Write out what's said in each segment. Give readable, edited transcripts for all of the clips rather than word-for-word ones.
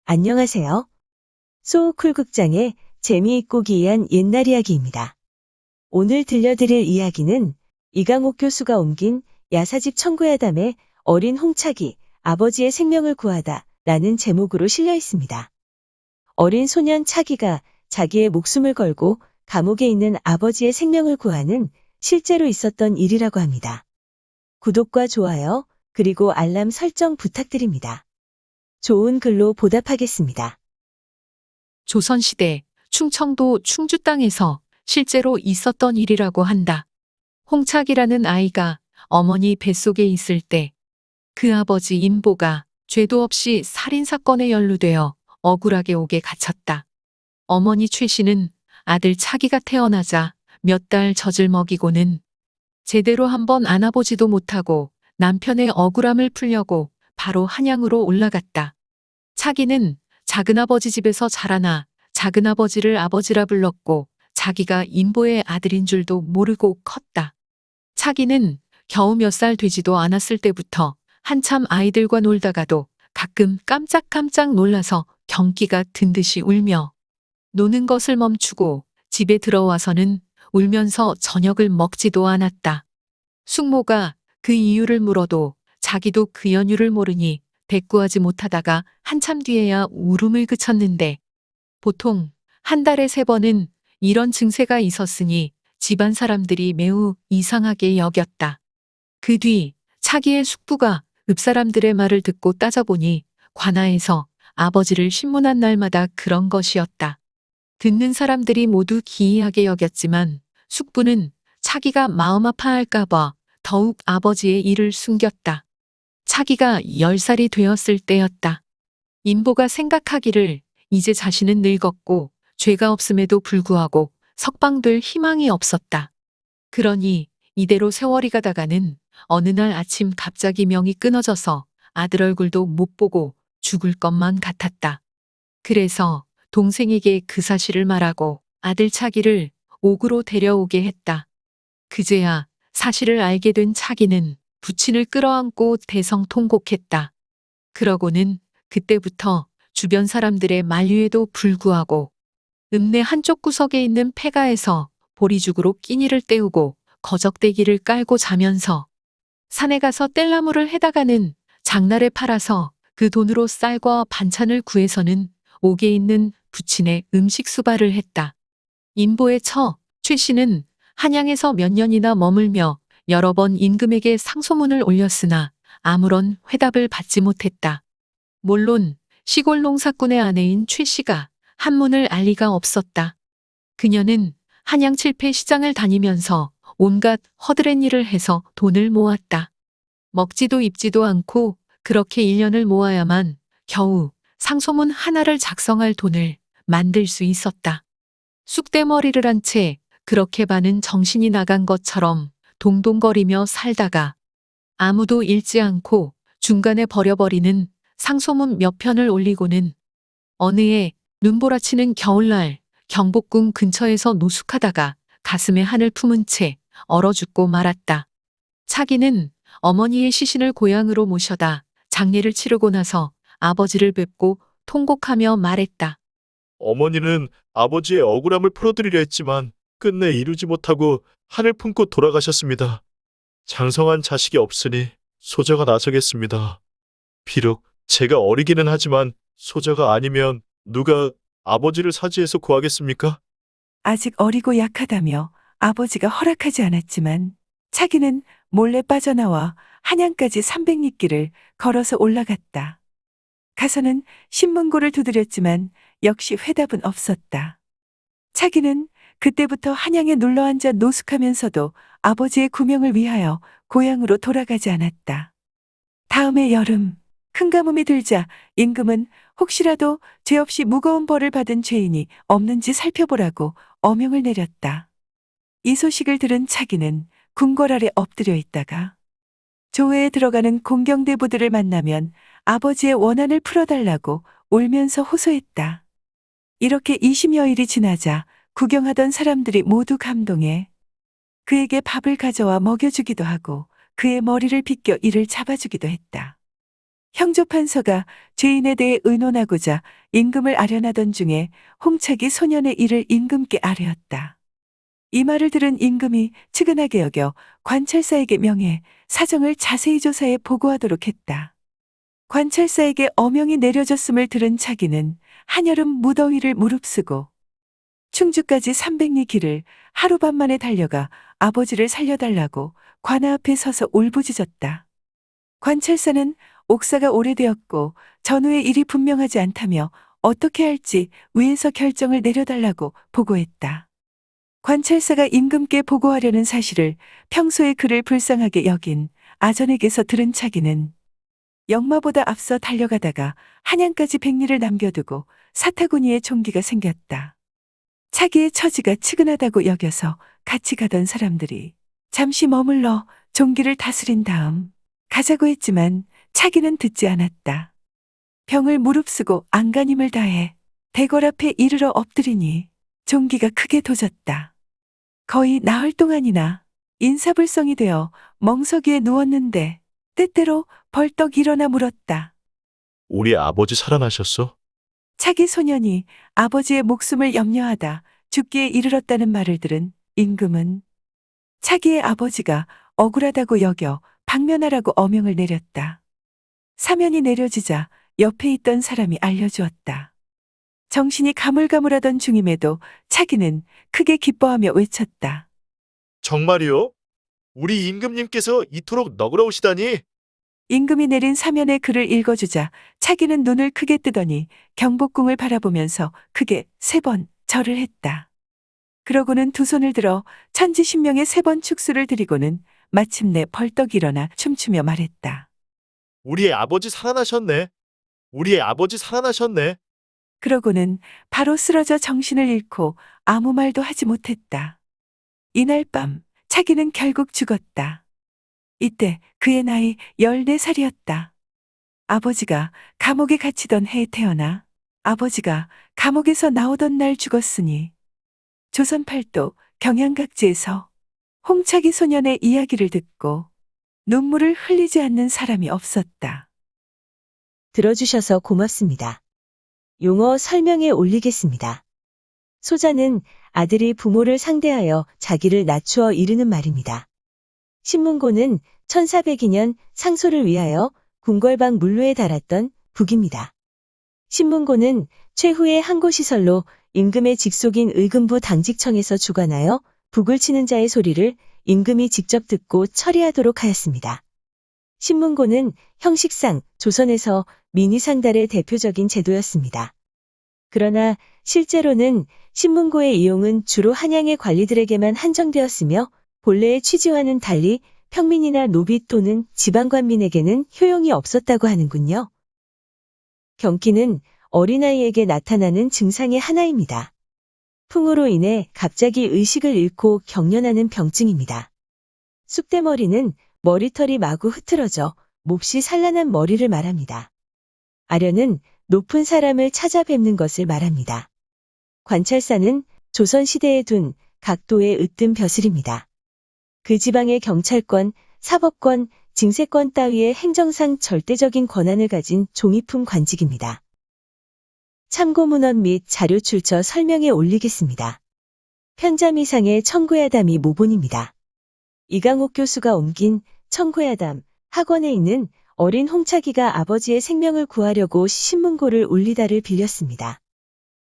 안녕하세요. 소쿨극장의 재미있고 기이한 옛날 이야기입니다. 오늘 들려드릴 이야기는 이강옥 교수가 옮긴 야사집 청구야담의 어린 홍차기, 아버지의 생명을 구하다 라는 제목으로 실려 있습니다. 어린 소년 차기가 자기의 목숨을 걸고 감옥에 있는 아버지의 생명을 구하는 실제로 있었던 일이라고 합니다. 구독과 좋아요, 그리고 알람 설정 부탁드립니다. 좋은 글로 보답하겠습니다. 조선시대 충청도 충주 땅에서 실제로 있었던 일이라고 한다. 홍착이라는 아이가 어머니 뱃속에 있을 때 그 아버지 인보가 죄도 없이 살인사건에 연루되어 억울하게 옥에 갇혔다. 어머니 최 씨는 아들 차기가 태어나자 몇 달 젖을 먹이고는 제대로 한번 안아보지도 못하고 남편의 억울함을 풀려고 바로 한양으로 올라갔다. 차기는 작은아버지 집에서 자라나 작은아버지를 아버지라 불렀고 자기가 인보의 아들인 줄도 모르고 컸다. 차기는 겨우 몇 살 되지도 않았을 때부터 한참 아이들과 놀다가도 가끔 깜짝깜짝 놀라서 경기가 든 듯이 울며 노는 것을 멈추고 집에 들어와서는 울면서 저녁을 먹지도 않았다. 숙모가 그 이유를 물어도 자기도 그 연유를 모르니 대꾸하지 못하다가 한참 뒤에야 울음을 그쳤는데 보통 한 달에 3번은 이런 증세가 있었으니 집안 사람들이 매우 이상하게 여겼다. 그 뒤 차기의 숙부가 읍사람들의 말을 듣고 따져보니 관아에서 아버지를 신문한 날마다 그런 것이었다. 듣는 사람들이 모두 기이하게 여겼지만 숙부는 차기가 마음 아파할까봐 더욱 아버지의 일을 숨겼다. 차기가 10살이 되었을 때였다. 인보가 생각하기를 이제 자신은 늙었고 죄가 없음에도 불구하고 석방될 희망이 없었다. 그러니 이대로 세월이 가다가는 어느 날 아침 갑자기 명이 끊어져서 아들 얼굴도 못 보고 죽을 것만 같았다. 그래서 동생에게 그 사실을 말하고 아들 차기를 옥으로 데려오게 했다. 그제야 사실을 알게 된 차기는 부친을 끌어안고 대성통곡했다. 그러고는 그때부터 주변 사람들의 만류에도 불구하고 읍내 한쪽 구석에 있는 폐가에서 보리죽으로 끼니를 때우고 거적대기를 깔고 자면서 산에 가서 뗄나무를 해다가는 장날에 팔아서 그 돈으로 쌀과 반찬을 구해서는 옥에 있는 부친의 음식 수발을 했다. 인보의 처, 최 씨는 한양에서 몇 년이나 머물며 여러 번 임금에게 상소문을 올렸으나 아무런 회답을 받지 못했다. 물론 시골 농사꾼의 아내인 최 씨가 한문을 알 리가 없었다. 그녀는 한양 칠패 시장을 다니면서 온갖 허드렛 일을 해서 돈을 모았다. 먹지도 입지도 않고 그렇게 1년을 모아야만 겨우 상소문 하나를 작성할 돈을 만들 수 있었다. 쑥대머리를 한 채 그렇게 반은 정신이 나간 것처럼 동동거리며 살다가 아무도 읽지 않고 중간에 버려버리는 상소문 몇 편을 올리고는 어느 해 눈보라치는 겨울날 경복궁 근처에서 노숙하다가 가슴에 한을 품은 채 얼어 죽고 말았다. 차기는 어머니의 시신을 고향으로 모셔다 장례를 치르고 나서 아버지를 뵙고 통곡하며 말했다. 어머니는 아버지의 억울함을 풀어드리려 했지만 끝내 이루지 못하고 한을 품고 돌아가셨습니다. 장성한 자식이 없으니 소저가 나서겠습니다. 비록 제가 어리기는 하지만 소저가 아니면 누가 아버지를 사지에서 구하겠습니까? 아직 어리고 약하다며 아버지가 허락하지 않았지만 차기는 몰래 빠져나와 한양까지 300리길을 걸어서 올라갔다. 가서는 신문고를 두드렸지만 역시 회답은 없었다. 차기는 그때부터 한양에 눌러앉아 노숙하면서도 아버지의 구명을 위하여 고향으로 돌아가지 않았다. 다음해 여름, 큰 가뭄이 들자 임금은 혹시라도 죄 없이 무거운 벌을 받은 죄인이 없는지 살펴보라고 어명을 내렸다. 이 소식을 들은 차기는 궁궐 아래 엎드려 있다가 조회에 들어가는 공경대부들을 만나면 아버지의 원한을 풀어달라고 울면서 호소했다. 이렇게 20여일이 지나자 구경하던 사람들이 모두 감동해 그에게 밥을 가져와 먹여주기도 하고 그의 머리를 빗겨 이를 잡아주기도 했다. 형조 판서가 죄인에 대해 의논하고자 임금을 아련하던 중에 홍차기 소년의 일을 임금께 아뢰었다. 이 말을 들은 임금이 측은하게 여겨 관찰사에게 명해 사정을 자세히 조사해 보고하도록 했다. 관찰사에게 어명이 내려졌음을 들은 차기는 한여름 무더위를 무릅쓰고 충주까지 300리 길을 하루밤만에 달려가 아버지를 살려달라고 관아 앞에 서서 울부짖었다. 관찰사는 옥사가 오래되었고 전후의 일이 분명하지 않다며 어떻게 할지 위에서 결정을 내려달라고 보고했다. 관찰사가 임금께 보고하려는 사실을 평소에 그를 불쌍하게 여긴 아전에게서 들은 차기는 역마보다 앞서 달려가다가 한양까지 100리를 남겨두고 사타구니에 종기가 생겼다. 차기의 처지가 측은하다고 여겨서 같이 가던 사람들이 잠시 머물러 종기를 다스린 다음 가자고 했지만 차기는 듣지 않았다. 병을 무릅쓰고 안간힘을 다해 대궐 앞에 이르러 엎드리니 종기가 크게 도졌다. 거의 나흘 동안이나 인사불성이 되어 멍석위에 누웠는데 때때로 벌떡 일어나 물었다. 우리 아버지 살아나셨어? 차기 소년이 아버지의 목숨을 염려하다 죽기에 이르렀다는 말을 들은 임금은 차기의 아버지가 억울하다고 여겨 방면하라고 어명을 내렸다. 사면이 내려지자 옆에 있던 사람이 알려주었다. 정신이 가물가물하던 중임에도 차기는 크게 기뻐하며 외쳤다. 정말이요? 우리 임금님께서 이토록 너그러우시다니. 임금이 내린 사면의 글을 읽어주자 차기는 눈을 크게 뜨더니 경복궁을 바라보면서 크게 3번 절을 했다. 그러고는 두 손을 들어 천지신명의 3번 축수를 드리고는 마침내 벌떡 일어나 춤추며 말했다. 우리의 아버지 살아나셨네. 우리의 아버지 살아나셨네. 그러고는 바로 쓰러져 정신을 잃고 아무 말도 하지 못했다. 이날 밤 차기는 결국 죽었다. 이때 그의 나이 14살이었다. 아버지가 감옥에 갇히던 해에 태어나 아버지가 감옥에서 나오던 날 죽었으니 조선 팔도 경양각지에서 홍차기 소년의 이야기를 듣고 눈물을 흘리지 않는 사람이 없었다. 들어주셔서 고맙습니다. 용어 설명에 올리겠습니다. 소자는 아들이 부모를 상대하여 자기를 낮추어 이르는 말입니다. 신문고는 1402년 상소를 위하여 궁궐방 물루에 달았던 북입니다. 신문고는 최후의 항고시설로 임금의 직속인 의금부 당직청에서 주관하여 북을 치는 자의 소리를 임금이 직접 듣고 처리하도록 하였습니다. 신문고는 형식상 조선에서 민의상달의 대표적인 제도였습니다. 그러나 실제로는 신문고의 이용은 주로 한양의 관리들에게만 한정되었으며 본래의 취지와는 달리 평민이나 노비 또는 지방관민에게는 효용이 없었다고 하는군요. 경기는 어린아이에게 나타나는 증상의 하나입니다. 풍으로 인해 갑자기 의식을 잃고 경련하는 병증입니다. 쑥대머리는 머리털이 마구 흐트러져 몹시 산란한 머리를 말합니다. 아련은 높은 사람을 찾아뵙는 것을 말합니다. 관찰사는 조선시대에 둔 각도의 으뜸 벼슬입니다. 그 지방의 경찰권, 사법권, 징세권 따위의 행정상 절대적인 권한을 가진 종이품 관직입니다. 참고문헌 및 자료 출처 설명에 올리겠습니다. 편자미상의 청구야담이 모본입니다. 이강옥 교수가 옮긴 청구야담 학원에 있는 어린 홍차기가 아버지의 생명을 구하려고 신문고를 울리다를 빌렸습니다.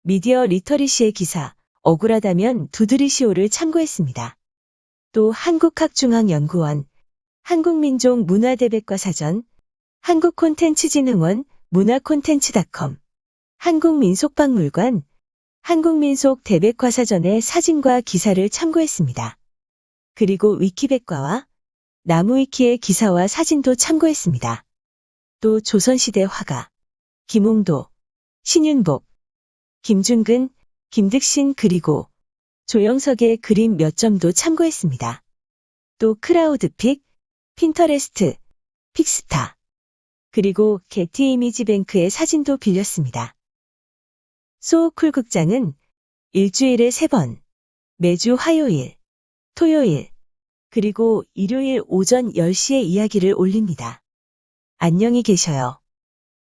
미디어 리터리시의 기사 억울하다면 두드리시오를 참고했습니다. 또 한국학중앙연구원, 한국민족문화대백과사전, 한국콘텐츠진흥원, 문화콘텐츠닷컴, 한국민속박물관, 한국민속대백과사전의 사진과 기사를 참고했습니다. 그리고 위키백과와 나무위키의 기사와 사진도 참고했습니다. 또 조선시대 화가, 김홍도, 신윤복, 김준근, 김득신 그리고 조영석의 그림 몇 점도 참고했습니다. 또 크라우드픽, 핀터레스트, 픽스타, 그리고 게티 이미지뱅크의 사진도 빌렸습니다. 소쿨극장은 일주일에 3번, 매주 화요일, 토요일, 그리고 일요일 오전 10시에 이야기를 올립니다. 안녕히 계셔요.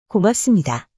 고맙습니다.